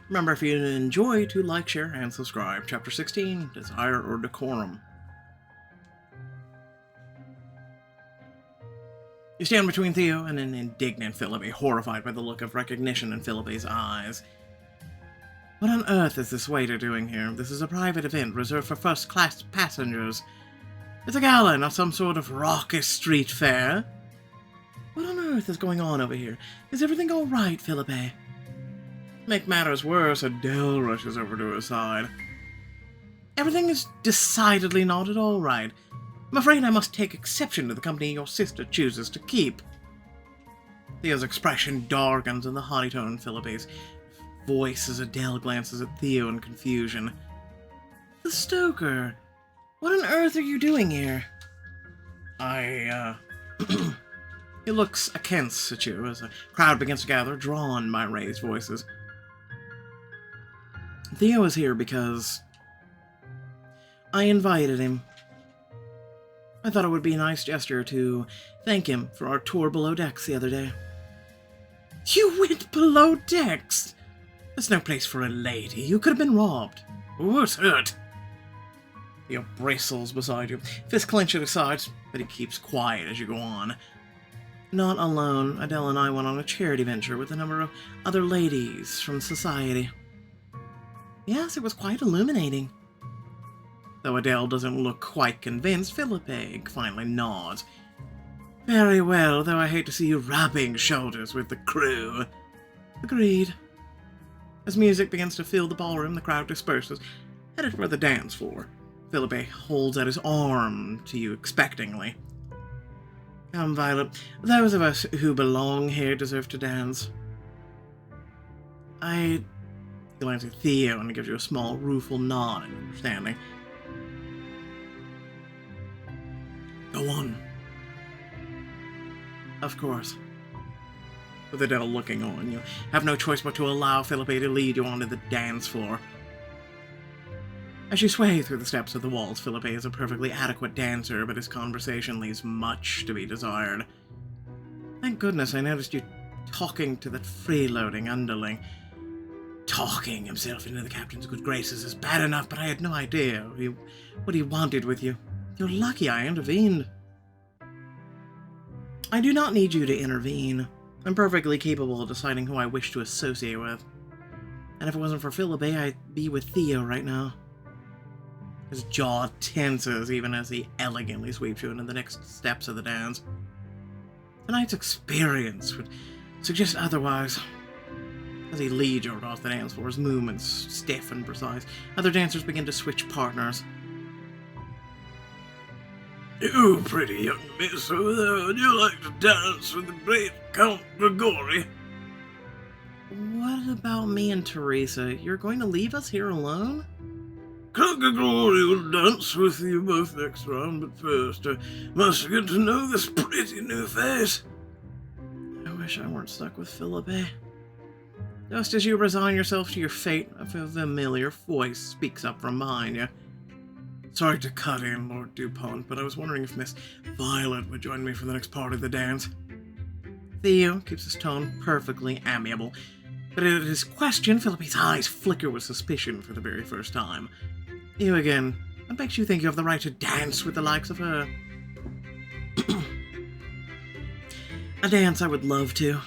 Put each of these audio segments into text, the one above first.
Remember, if you enjoy, to like, share, and subscribe. Chapter 16, Desire or Decorum. You stand between Theo and an indignant Philippi, horrified by the look of recognition in Philippi's eyes. What on earth is this waiter doing here? This is a private event reserved for first-class passengers. It's a gala, not some sort of raucous street fair. What on earth is going on over here? Is everything all right, Philippi? To make matters worse, Adele rushes over to her side. Everything is decidedly not at all right. I'm afraid I must take exception to the company your sister chooses to keep. Theo's expression darkens in the haughty tone in Philippi's voice as Adele glances at Theo in confusion. The Stoker, what on earth are you doing here? He looks askance at you as a crowd begins to gather, drawn by raised voices. Theo is here because I invited him. I thought it would be a nice gesture to thank him for our tour below decks the other day. You went below decks? There's no place for a lady. You could have been robbed. What's hurt? Theo bristles beside you, fist clenched at his sides, but he keeps quiet as you go on. Not alone, Adele and I went on a charity venture with a number of other ladies from society. Yes, it was quite illuminating. Though Adele doesn't look quite convinced, Philippi finally nods. Very well, though I hate to see you rubbing shoulders with the crew. Agreed. As music begins to fill the ballroom, the crowd disperses, headed for the dance floor. Philippi holds out his arm to you expectingly. Come, Violet. Those of us who belong here deserve to dance. He glances at Theo and gives you a small, rueful nod in understanding. Go on. Of course. With Adele looking on, you have no choice but to allow Philippi to lead you onto the dance floor. As you sway through the steps of the waltz, Philippi is a perfectly adequate dancer, but his conversation leaves much to be desired. Thank goodness I noticed you talking to that freeloading underling. Talking himself into the captain's good graces is bad enough, but I had no idea what he wanted with you. You're lucky I intervened. I do not need you to intervene. I'm perfectly capable of deciding who I wish to associate with. And if it wasn't for Philippi, I'd be with Theo right now. His jaw tenses even as he elegantly sweeps you into the next steps of the dance. Tonight's experience would suggest otherwise. As he leads you across the dance floor, his movements stiff and precise. Other dancers begin to switch partners. You pretty young miss over there, would you like to dance with the great Count Gregory? What about me and Teresa? You're going to leave us here alone? Count Gregory will dance with you both next round, but first I must get to know this pretty new face. I wish I weren't stuck with Philippi. Just as you resign yourself to your fate, a familiar voice speaks up from behind you. Sorry to cut in, Lord Dupont, but I was wondering if Miss Violet would join me for the next part of the dance. Theo keeps his tone perfectly amiable, but at his question, Philippi's eyes flicker with suspicion for the very first time. You again. What makes you think you have the right to dance with the likes of her? A dance I would love to.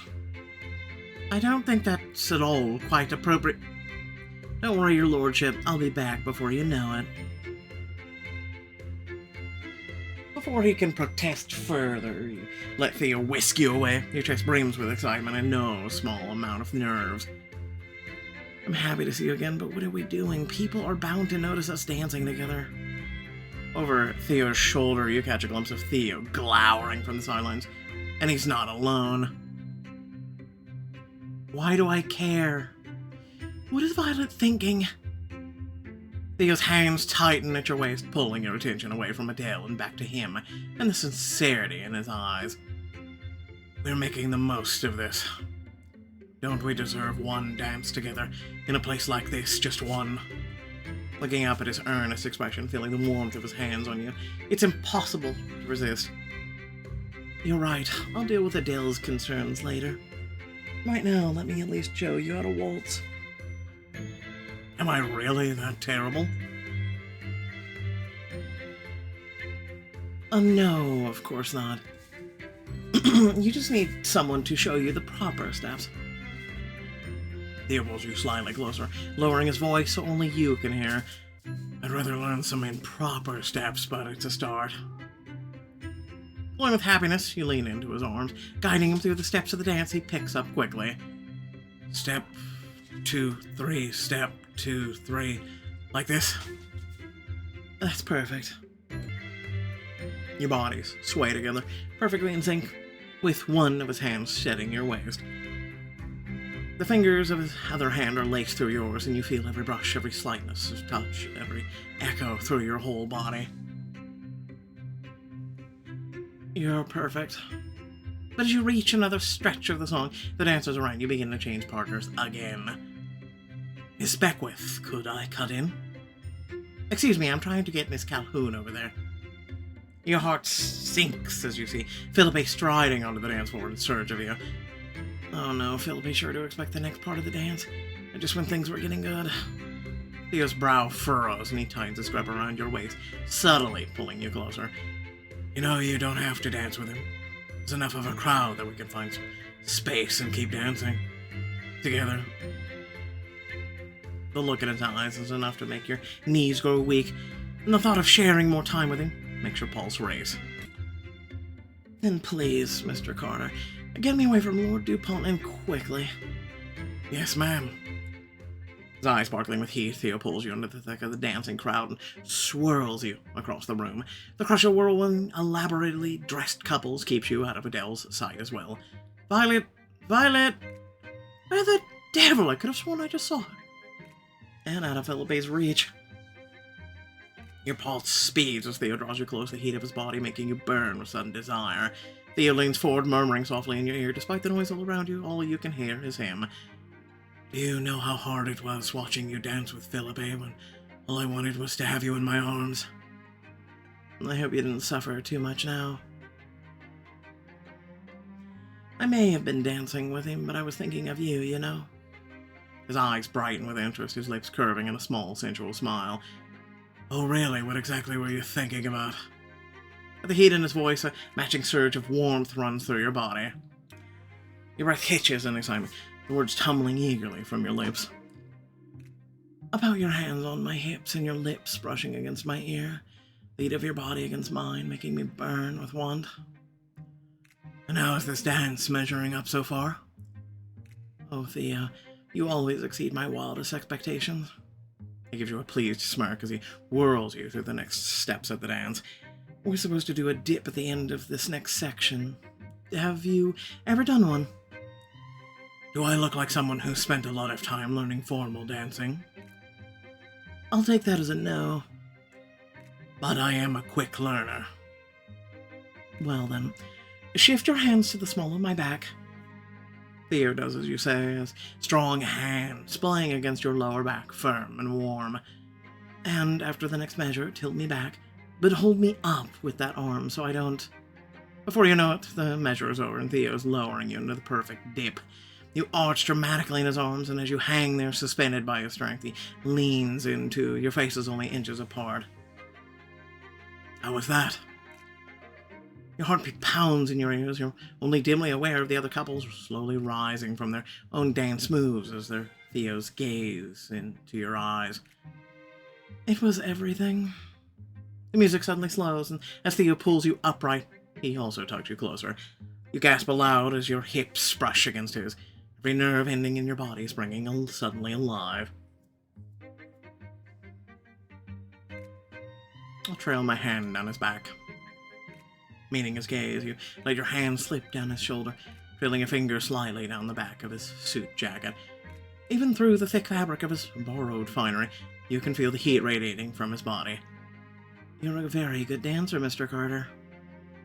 I don't think that's at all quite appropriate. Don't worry, your lordship. I'll be back before you know it. Before he can protest further, you let Theo whisk you away. Your chest brims with excitement and no small amount of nerves. I'm happy to see you again, but what are we doing? People are bound to notice us dancing together. Over Theo's shoulder, you catch a glimpse of Theo glowering from the sidelines, and he's not alone. Why do I care? What is Violet thinking? Theo's hands tighten at your waist, pulling your attention away from Adele and back to him, and the sincerity in his eyes. We're making the most of this. Don't we deserve one dance together in a place like this, just one? Looking up at his earnest expression, feeling the warmth of his hands on you, it's impossible to resist. You're right, I'll deal with Adele's concerns later. Right now, let me at least show you how to waltz. Am I really that terrible? No, of course not. You just need someone to show you the proper steps. Theo pulls you slightly closer, lowering his voice so only you can hear. I'd rather learn some improper steps, but it's a start. Glowing with happiness, you lean into his arms, guiding him through the steps of the dance he picks up quickly. Step 2, 3, step 2, 3. Like this. That's perfect. Your bodies sway together, perfectly in sync, with one of his hands shedding your waist. The fingers of his other hand are laced through yours, and you feel every brush, every slightness of touch, every echo through your whole body. You're perfect. But as you reach another stretch of the song, the dancers around you begin to change partners again. Miss Beckwith, could I cut in? Excuse me, I'm trying to get Miss Calhoun over there. Your heart sinks as you see Philippe striding onto the dance floor in search of you. Oh no, Philippe sure to expect the next part of the dance, just when things were getting good. Theo's brow furrows and he tightens his grip around your waist, subtly pulling you closer. You know you don't have to dance with him. There's enough of a crowd that we can find some space and keep dancing. Together. The look in his eyes is enough to make your knees grow weak, and the thought of sharing more time with him makes your pulse race. Then please, Mr. Carter, get me away from Lord DuPont and quickly. Yes, ma'am. His eyes sparkling with heat, Theo pulls you into the thick of the dancing crowd and swirls you across the room. The crush of whirlwind, elaborately dressed couples keeps you out of Adele's sight as well. Violet! Violet! Where the devil? I could have sworn I just saw her. And out of Philippe's reach. Your pulse speeds as Theo draws you close, the heat of his body making you burn with sudden desire. Theo leans forward, murmuring softly in your ear. Despite the noise all around you, all you can hear is him. Do you know how hard it was watching you dance with Philippe when all I wanted was to have you in my arms? I hope you didn't suffer too much now. I may have been dancing with him, but I was thinking of you, you know. His eyes brighten with interest, his lips curving in a small, sensual smile. Oh, really? What exactly were you thinking about? With the heat in his voice, a matching surge of warmth runs through your body. Your breath hitches in excitement, the words tumbling eagerly from your lips. About your hands on my hips and your lips brushing against my ear, the heat of your body against mine, making me burn with want. And how is this dance measuring up so far? Oh, Theo, you always exceed my wildest expectations. He gives you a pleased smirk as he whirls you through the next steps of the dance. We're supposed to do a dip at the end of this next section. Have you ever done one? Do I look like someone who spent a lot of time learning formal dancing? I'll take that as a no. But I am a quick learner. Well then, shift your hands to the small of my back. Theo does as you say, his strong hand splaying against your lower back, firm and warm. And after the next measure, tilt me back, but hold me up with that arm so I don't... Before you know it, the measure is over and Theo's lowering you into the perfect dip. You arch dramatically in his arms, and as you hang there suspended by his strength, he leans into your faces only inches apart. How was that? Your heartbeat pounds in your ears. You're only dimly aware of the other couples slowly rising from their own dance moves as their Theo's gaze into your eyes. It was everything. The music suddenly slows, and as Theo pulls you upright, he also tugs you closer. You gasp aloud as your hips brush against his, every nerve ending in your body springing suddenly alive. I'll trail my hand down his back. Meeting his gaze, you let your hand slip down his shoulder, trailing a finger slyly down the back of his suit jacket. Even through the thick fabric of his borrowed finery, you can feel the heat radiating from his body. You're a very good dancer, Mr. Carter.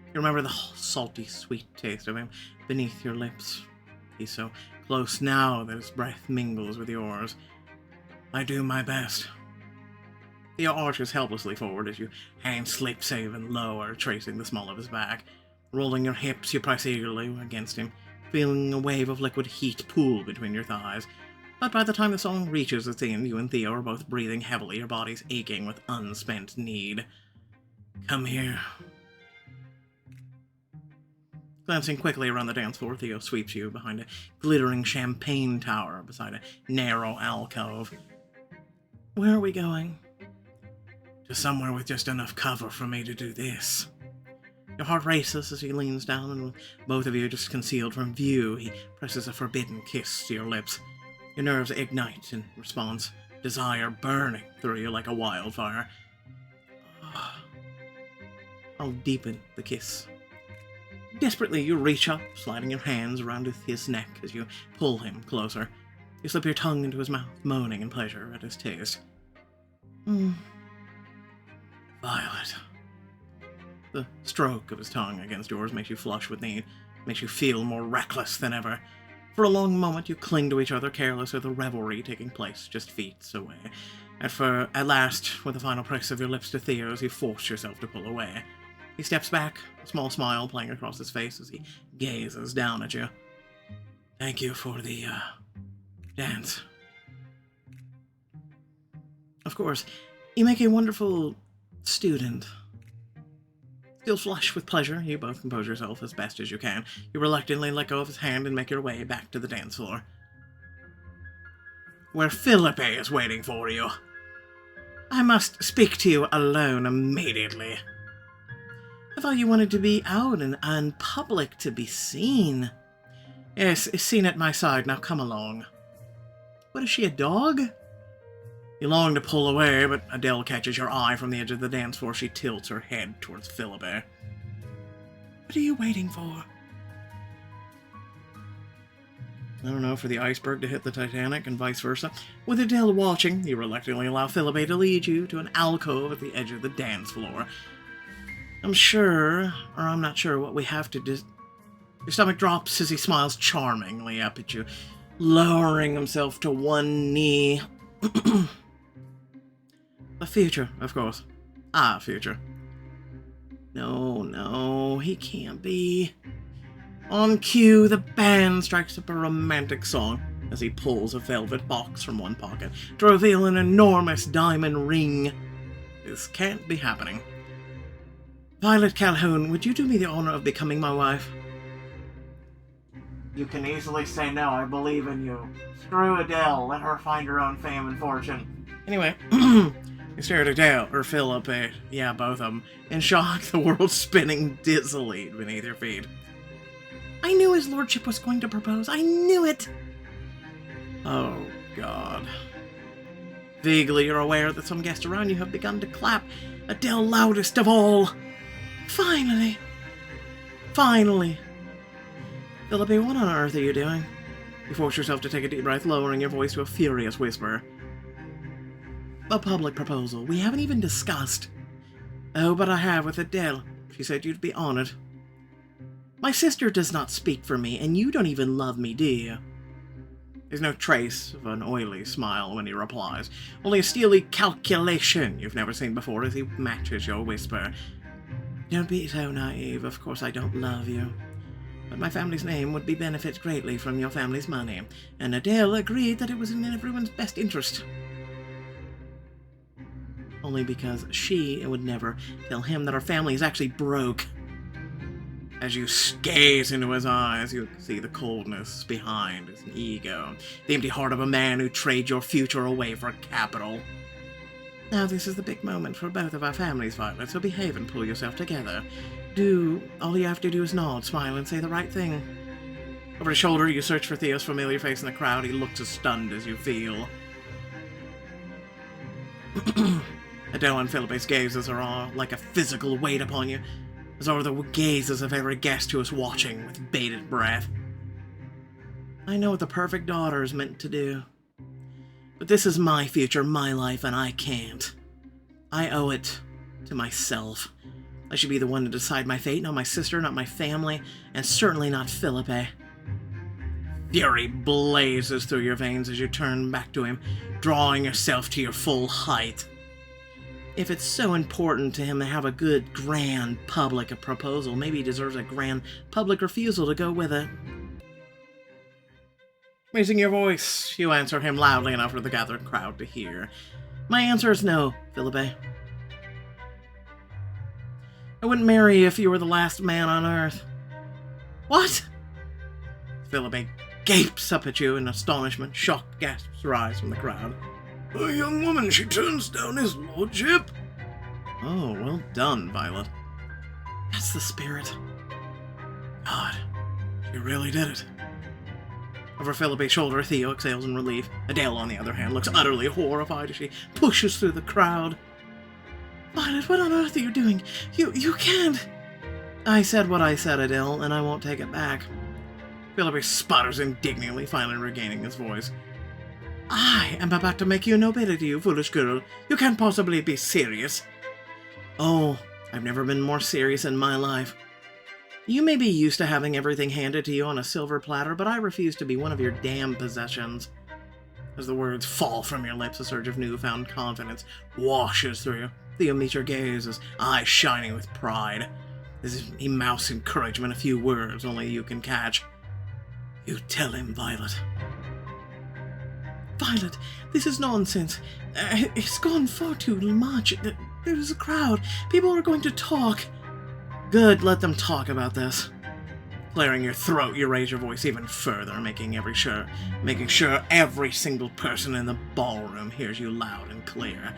You remember the salty, sweet taste of him beneath your lips. He's so close now that his breath mingles with yours. I do my best. Theo arches helplessly forward as your hand slips even lower, tracing the small of his back. Rolling your hips, you press eagerly against him, feeling a wave of liquid heat pool between your thighs. But by the time the song reaches its end, you and Theo are both breathing heavily, your bodies aching with unspent need. Come here. Glancing quickly around the dance floor, Theo sweeps you behind a glittering champagne tower beside a narrow alcove. Where are we going? To somewhere with just enough cover for me to do this. Your heart races as he leans down, and with both of you just concealed from view, he presses a forbidden kiss to your lips. Your nerves ignite in response, desire burning through you like a wildfire. I'll deepen the kiss. Desperately, you reach up, sliding your hands around his neck as you pull him closer. You slip your tongue into his mouth, moaning in pleasure at his taste. Violet. The stroke of his tongue against yours makes you flush with need, makes you feel more reckless than ever. For a long moment, you cling to each other, careless of the revelry taking place just feet away. At last, with a final press of your lips to Theo's, you force yourself to pull away. He steps back, a small smile playing across his face as he gazes down at you. Thank you for the, dance. Of course, you make a wonderful student. Still flush with pleasure, you both compose yourself as best as you can. You reluctantly let go of his hand and make your way back to the dance floor, where Philippe is waiting for you. I must speak to you alone immediately. I thought you wanted to be out and public to be seen. Yes, seen at my side, now come along. What is she, a dog? You long to pull away, but Adele catches your eye from the edge of the dance floor. She tilts her head towards Philippe. What are you waiting for? I don't know, for the iceberg to hit the Titanic and vice versa. With Adele watching, you reluctantly allow Philippe to lead you to an alcove at the edge of the dance floor. I'm not sure what we have to do. Your stomach drops as he smiles charmingly up at you, lowering himself to one knee. The future, of course. Future. No, he can't be. On cue, the band strikes up a romantic song as he pulls a velvet box from one pocket to reveal an enormous diamond ring. This can't be happening. Violet Calhoun, would you do me the honor of becoming my wife? You can easily say no, I believe in you. Screw Adele, let her find her own fame and fortune. Anyway, you stare at Adele, or Philippe, yeah, both of them, in shock, the world spinning dizzily beneath your feet. I knew his lordship was going to propose, I knew it! Oh, God. Vaguely, you're aware that some guests around you have begun to clap, Adele loudest of all. Finally! Philippe, what on earth are you doing? You force yourself to take a deep breath, lowering your voice to a furious whisper. A public proposal. We haven't even discussed. Oh, but I have with Adele. She said you'd be honored. My sister does not speak for me, and you don't even love me, do you? There's no trace of an oily smile when he replies. Only a steely calculation you've never seen before as he matches your whisper. Don't be so naive. Of course I don't love you. But my family's name would be benefit greatly from your family's money, and Adele agreed that it was in everyone's best interest. Only because she would never tell him that our family is actually broke. As you gaze into his eyes, you see the coldness behind his ego, the empty heart of a man who trades your future away for capital. Now this is the big moment for both of our families, Violet, so behave and pull yourself together. All you have to do is nod, smile, and say the right thing. Over his shoulder, you search for Theo's familiar face in the crowd. He looks as stunned as you feel. Adele and Philippe's gazes are all like a physical weight upon you, as are the gazes of every guest who is watching with bated breath. I know what the perfect daughter is meant to do. But this is my future, my life, and I can't. I owe it to myself. I should be the one to decide my fate, not my sister, not my family, and certainly not Philippe. Fury blazes through your veins as you turn back to him, drawing yourself to your full height. If it's so important to him to have a good, grand, public proposal, maybe he deserves a grand, public refusal to go with it. Raising your voice, you answer him loudly enough for the gathered crowd to hear. My answer is no, Philippe. I wouldn't marry you if you were the last man on earth. What? Philippe gapes up at you in astonishment. Shocked gasps rise from the crowd. A young woman, she turns down his lordship. Oh, well done, Violet. That's the spirit. God, she really did it. Over Philippe's shoulder, Theo exhales in relief. Adele, on the other hand, looks utterly horrified as she pushes through the crowd. Violet, what on earth are you doing? You can't. I said what I said, Adele, and I won't take it back. Philippe sputters indignantly, finally regaining his voice. I am about to make you nobility, you foolish girl. You can't possibly be serious. Oh, I've never been more serious in my life. You may be used to having everything handed to you on a silver platter, but I refuse to be one of your damn possessions. As the words fall from your lips, a surge of newfound confidence washes through you. Theo meets your gaze, his eyes shining with pride. As if he mouths encouragement, a few words only you can catch. You tell him, Violet. Violet, this is nonsense. It's gone far too much. There's a crowd. People are going to talk. Good, let them talk about this. Clearing your throat, you raise your voice even further, making sure every single person in the ballroom hears you loud and clear.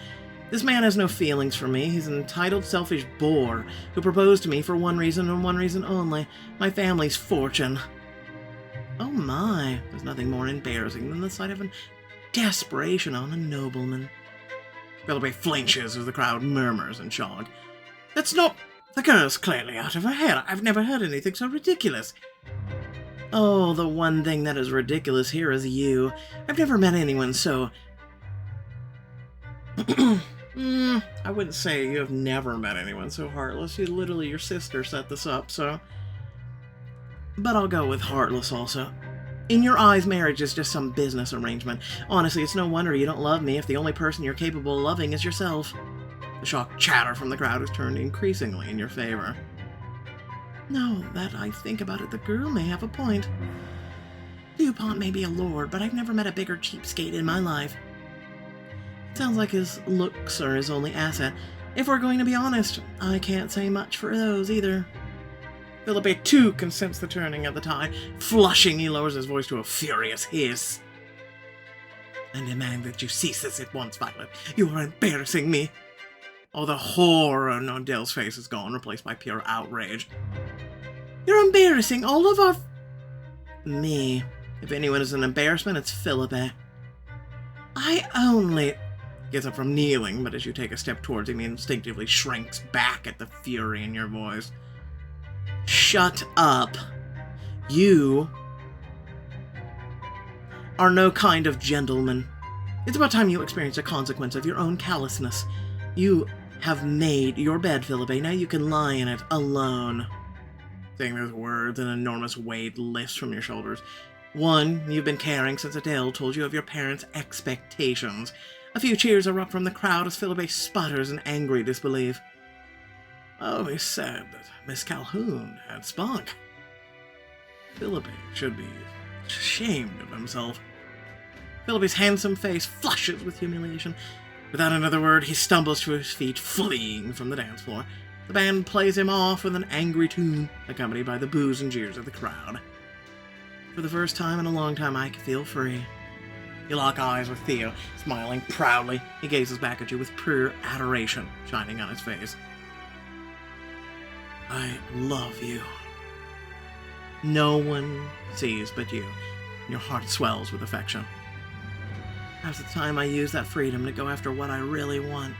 This man has no feelings for me. He's an entitled, selfish bore who proposed to me for one reason and one reason only: my family's fortune. Oh my, there's nothing more embarrassing than the sight of an desperation on a nobleman. Philippe flinches as the crowd murmurs in shock. That's not... The girl's clearly out of her head. I've never heard anything so ridiculous. Oh, the one thing that is ridiculous here is you. I've never met anyone so... I wouldn't say you have never met anyone so heartless. Literally, your sister set this up, so... But I'll go with heartless also. In your eyes, marriage is just some business arrangement. Honestly, it's no wonder you don't love me if the only person you're capable of loving is yourself. The shocked chatter from the crowd has turned increasingly in your favor. Now that I think about it, the girl may have a point. DuPont may be a lord, but I've never met a bigger cheapskate in my life. It sounds like his looks are his only asset. If we're going to be honest, I can't say much for those either. Philippe, too, can sense the turning of the tide. Flushing, he lowers his voice to a furious hiss. I demand that you cease this at once, Violet. You are embarrassing me. Oh, the horror on Adele's face is gone, replaced by pure outrage. You're embarrassing all of our... Me. If anyone is an embarrassment, it's Philippe. I only... Gets up from kneeling, but as you take a step towards him, he instinctively shrinks back at the fury in your voice. Shut up. You are no kind of gentleman. It's about time you experience the consequence of your own callousness. You have made your bed, Philippe. Now you can lie in it alone. Saying those words, an enormous weight lifts from your shoulders. One you've been carrying since Adele told you of your parents' expectations. A few cheers erupt from the crowd as Philippe sputters in angry disbelief. Oh, he said that Miss Calhoun had spunk. Philippe should be ashamed of himself. Philippe's handsome face flushes with humiliation. Without another word, he stumbles to his feet, fleeing from the dance floor. The band plays him off with an angry tune, accompanied by the boos and jeers of the crowd. For the first time in a long time, I can feel free. You lock eyes with Theo, smiling proudly. He gazes back at you with pure adoration shining on his face. I love you. No one sees but you. Your heart swells with affection. Now's the time I use that freedom to go after what I really want.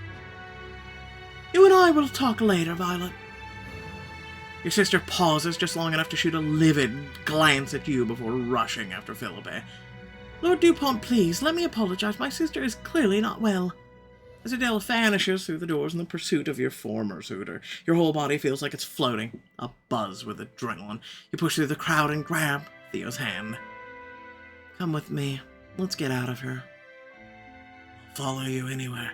You and I will talk later, Violet. Your sister pauses just long enough to shoot a livid glance at you before rushing after Philippe. Lord DuPont, please, let me apologize. My sister is clearly not well. As Adele vanishes through the doors in the pursuit of your former suitor, your whole body feels like it's floating, abuzz with adrenaline. You push through the crowd and grab Theo's hand. Come with me. Let's get out of here. I'll follow you anywhere.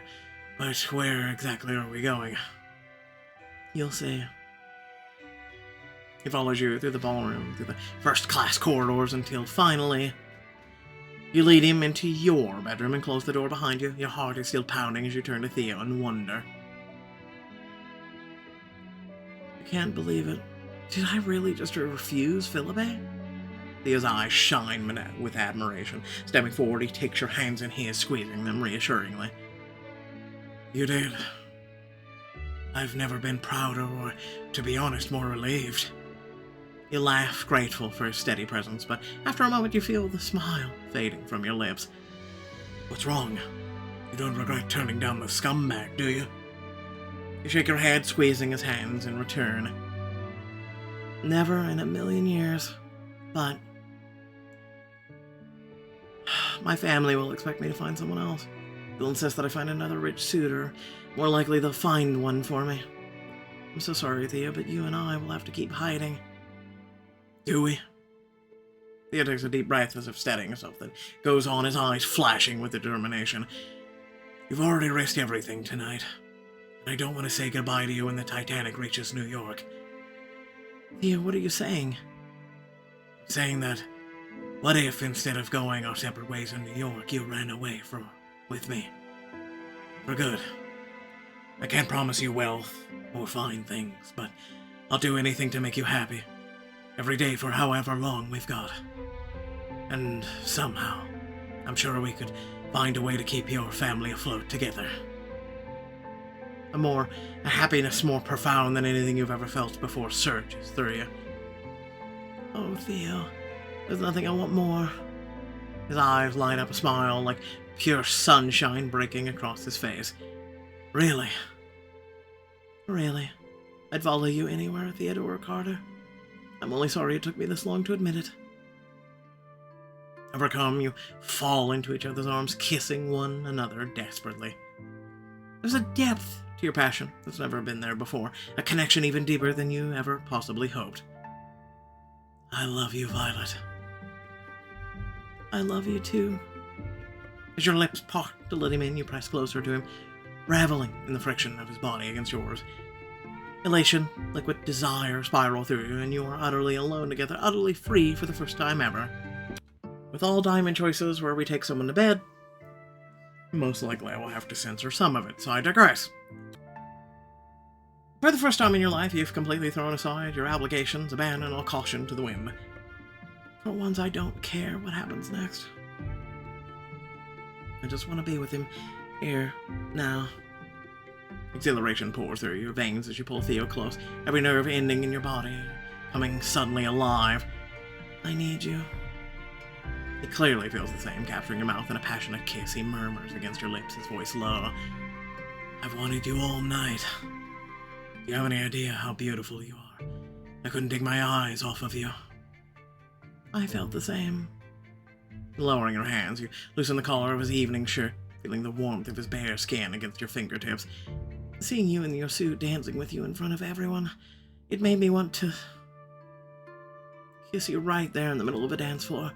But where exactly are we going? You'll see. He follows you through the ballroom, through the first-class corridors, until finally You lead him into your bedroom and close the door behind you. Your heart is still pounding as you turn to Theo and wonder. I can't believe it. Did I really just refuse Philippe? Theo's eyes shine with admiration. Stepping forward, he takes your hands in his, squeezing them reassuringly. You did. I've never been prouder or, to be honest, more relieved. You laugh, grateful for his steady presence, but after a moment you feel the smile fading from your lips. What's wrong? You don't regret turning down the scumbag, do you? You shake your head, squeezing his hands in return. Never in a million years, but my family will expect me to find someone else. They'll insist that I find another rich suitor. More likely they'll find one for me. I'm so sorry, Theo, but you and I will have to keep hiding. Do we? Theo takes a deep breath as if steadying himself, then goes on, his eyes flashing with determination. You've already risked everything tonight, and I don't want to say goodbye to you when the Titanic reaches New York. Theo, what are you saying? I'm saying that, what if instead of going our separate ways in New York, you ran away with me? For good. I can't promise you wealth or fine things, but I'll do anything to make you happy. Every day for however long we've got. And somehow, I'm sure we could find a way to keep your family afloat together. A happiness more profound than anything you've ever felt before surges through you. Oh, Theo, there's nothing I want more. His eyes light up a smile like pure sunshine breaking across his face. Really? Really? I'd follow you anywhere, Theodore Carter. I'm only sorry it took me this long to admit it. Overcome, you fall into each other's arms, kissing one another desperately. There's a depth to your passion that's never been there before, a connection even deeper than you ever possibly hoped. I love you, Violet. I love you too. As your lips part to let him in, you press closer to him, reveling in the friction of his body against yours. Elation, liquid desire spiral through you, and you are utterly alone together, utterly free for the first time ever. With all diamond choices where we take someone to bed, most likely I will have to censor some of it, so I digress. For the first time in your life, you've completely thrown aside your obligations, abandoned all caution to the wind. For once, I don't care what happens next. I just want to be with him, here, now. Exhilaration pours through your veins as you pull Theo close, every nerve ending in your body, coming suddenly alive. I need you. He clearly feels the same, capturing your mouth in a passionate kiss. He murmurs against your lips, his voice low. I've wanted you all night. Do you have any idea how beautiful you are? I couldn't take my eyes off of you. I felt the same. Lowering your hands, you loosen the collar of his evening shirt, feeling the warmth of his bare skin against your fingertips. Seeing you in your suit dancing with you in front of everyone, it made me want to kiss you right there in the middle of a dance floor.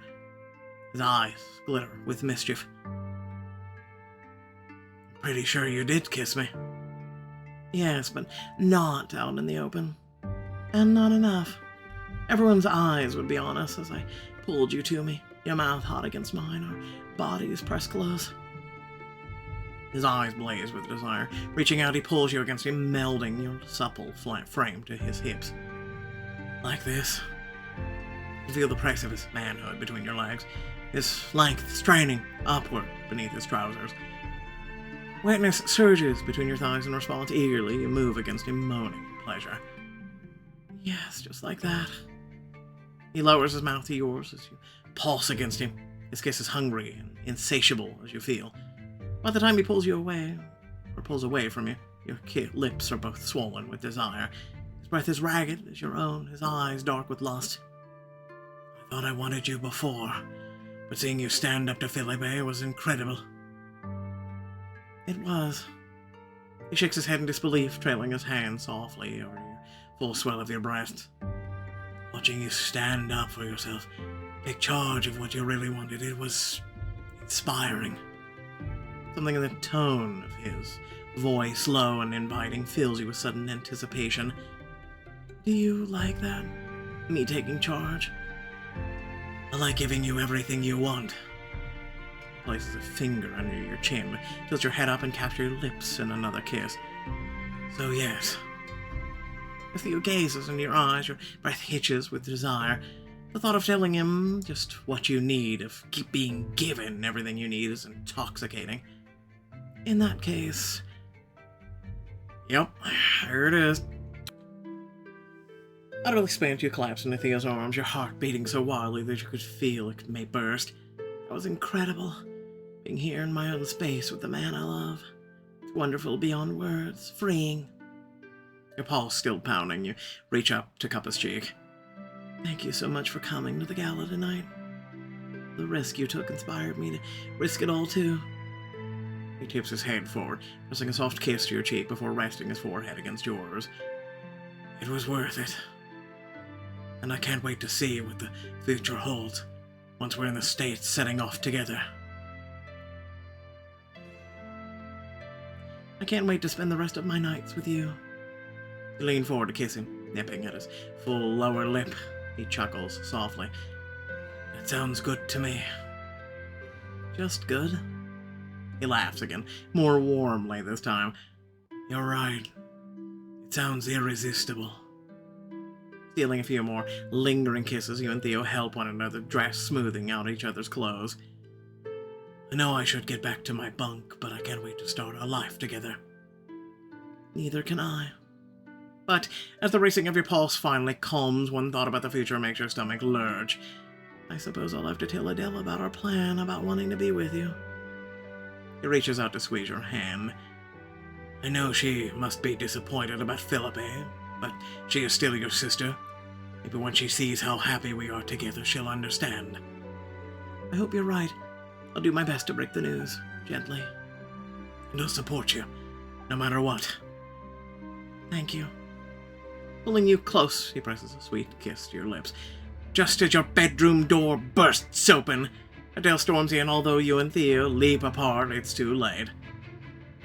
His eyes glitter with mischief. Pretty sure you did kiss me. Yes, but not out in the open. And not enough. Everyone's eyes would be on us as I pulled you to me, your mouth hot against mine, our bodies pressed close. His eyes blaze with desire. Reaching out, he pulls you against him, melding your supple, flat frame to his hips. Like this. You feel the press of his manhood between your legs, his length straining upward beneath his trousers. Wetness surges between your thighs in response. Eagerly, you move against him, moaning in pleasure. Yes, just like that. He lowers his mouth to yours as you pulse against him. His kiss is hungry and insatiable as you feel. By the time he pulls away from you, your lips are both swollen with desire. His breath is ragged as your own, his eyes dark with lust. I thought I wanted you before, but seeing you stand up to Philippe was incredible. It was. He shakes his head in disbelief, trailing his hand softly over your full swell of your breast. Watching you stand up for yourself, take charge of what you really wanted, it was inspiring. Something in the tone of his voice, low and inviting, fills you with sudden anticipation. Do you like that? Me taking charge? I like giving you everything you want. places a finger under your chin, tilts your head up and captures your lips in another kiss. So yes, as Theo gazes into your eyes, your breath hitches with desire. The thought of telling him just what you need, of keep being given everything you need, is intoxicating. In that case, yep, there it is. Utterly spent, you collapse into Theo's arms, your heart beating so wildly that you could feel it may burst. That was incredible, being here in my own space with the man I love. It's wonderful beyond words, freeing. Your pulse still pounding, you reach up to cup his cheek. Thank you so much for coming to the gala tonight. The risk you took inspired me to risk it all too. He tips his head forward, pressing a soft kiss to your cheek before resting his forehead against yours. It was worth it. And I can't wait to see what the future holds once we're in the States setting off together. I can't wait to spend the rest of my nights with you. You lean forward to kiss him, nipping at his full lower lip. He chuckles softly. That sounds good to me. Just good? He laughs again, more warmly this time. You're right. It sounds irresistible. Stealing a few more lingering kisses, you and Theo help one another dress, smoothing out each other's clothes. I know I should get back to my bunk, but I can't wait to start our life together. Neither can I. But as the racing of your pulse finally calms, one thought about the future makes your stomach lurch. I suppose I'll have to tell Adele about our plan, about wanting to be with you. He reaches out to squeeze your hand. I know she must be disappointed about Philippe, but she is still your sister. Maybe when she sees how happy we are together, she'll understand. I hope you're right. I'll do my best to break the news, gently. And I'll support you, no matter what. Thank you. Pulling you close, he presses a sweet kiss to your lips. Just as your bedroom door bursts open, Adele storms in, although you and Theo leap apart, it's too late.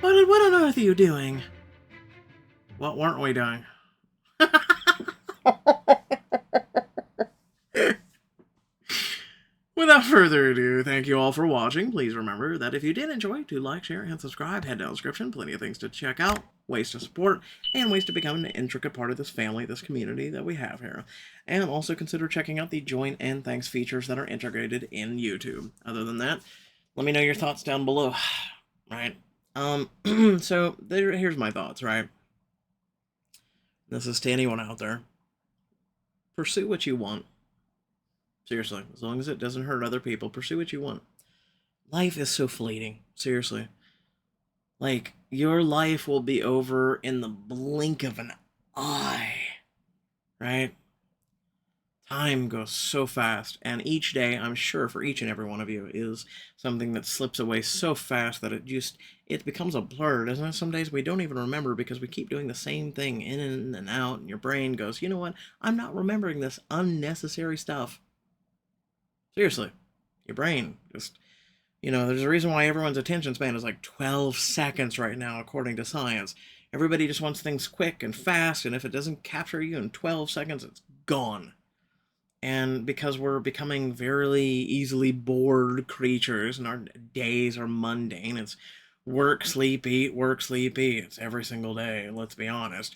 What on earth are you doing? What weren't we doing? Without further ado, thank you all for watching. Please remember that if you did enjoy, do like, share, and subscribe. Head down the description. Plenty of things to check out, ways to support, and ways to become an intricate part of this family, this community that we have here. And also consider checking out the join and thanks features that are integrated in YouTube. Other than that, let me know your thoughts down below. Right? So here's my thoughts, right? This is to anyone out there. Pursue what you want. Seriously, as long as it doesn't hurt other people, pursue what you want. Life is so fleeting, seriously. Like, your life will be over in the blink of an eye, right? Time goes so fast, and each day, I'm sure for each and every one of you, is something that slips away so fast that it becomes a blur, doesn't it? Some days we don't even remember because we keep doing the same thing in and out, and your brain goes, you know what? I'm not remembering this unnecessary stuff. Seriously, your brain just, there's a reason why everyone's attention span is like 12 seconds right now, according to science. Everybody just wants things quick and fast, and if it doesn't capture you in 12 seconds, it's gone. And because we're becoming very easily bored creatures, and our days are mundane, it's work, sleep, eat, work, sleep, eat. It's every single day, let's be honest.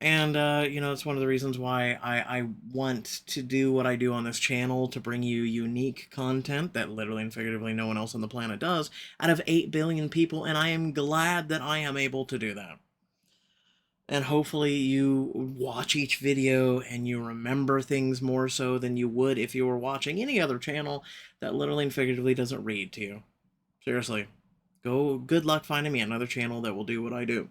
And, it's one of the reasons why I want to do what I do on this channel, to bring you unique content that literally and figuratively no one else on the planet does, out of 8 billion people, and I am glad that I am able to do that. And hopefully you watch each video and you remember things more so than you would if you were watching any other channel that literally and figuratively doesn't read to you. Seriously. Good luck finding me another channel that will do what I do.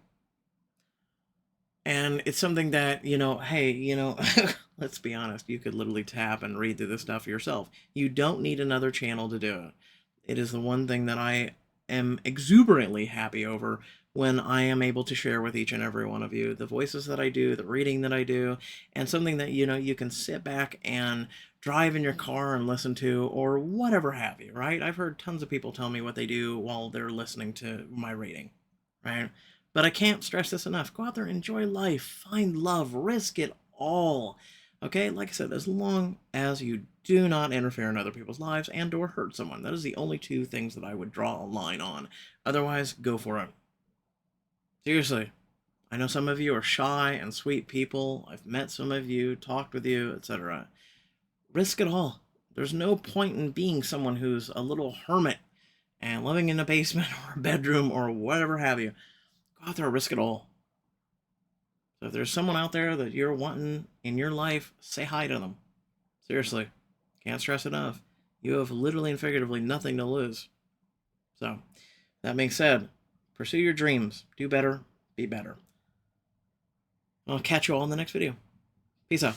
And it's something that, hey, let's be honest, you could literally tap and read through this stuff yourself. You don't need another channel to do it. It is the one thing that I am exuberantly happy over when I am able to share with each and every one of you the voices that I do, the reading that I do, and something that, you can sit back and drive in your car and listen to, or whatever have you, right? I've heard tons of people tell me what they do while they're listening to my reading, right? But I can't stress this enough. Go out there, enjoy life, find love, risk it all. Okay, like I said, as long as you do not interfere in other people's lives and or hurt someone. That is the only two things that I would draw a line on. Otherwise, go for it. Seriously. I know some of you are shy and sweet people. I've met some of you, talked with you, etc. Risk it all. There's no point in being someone who's a little hermit and living in a basement or a bedroom or whatever have you. Go out there and risk it all. So if there's someone out there that you're wanting in your life, say hi to them. Seriously. Can't stress enough. You have literally and figuratively nothing to lose. So, that being said, pursue your dreams. Do better. Be better. I'll catch you all in the next video. Peace out.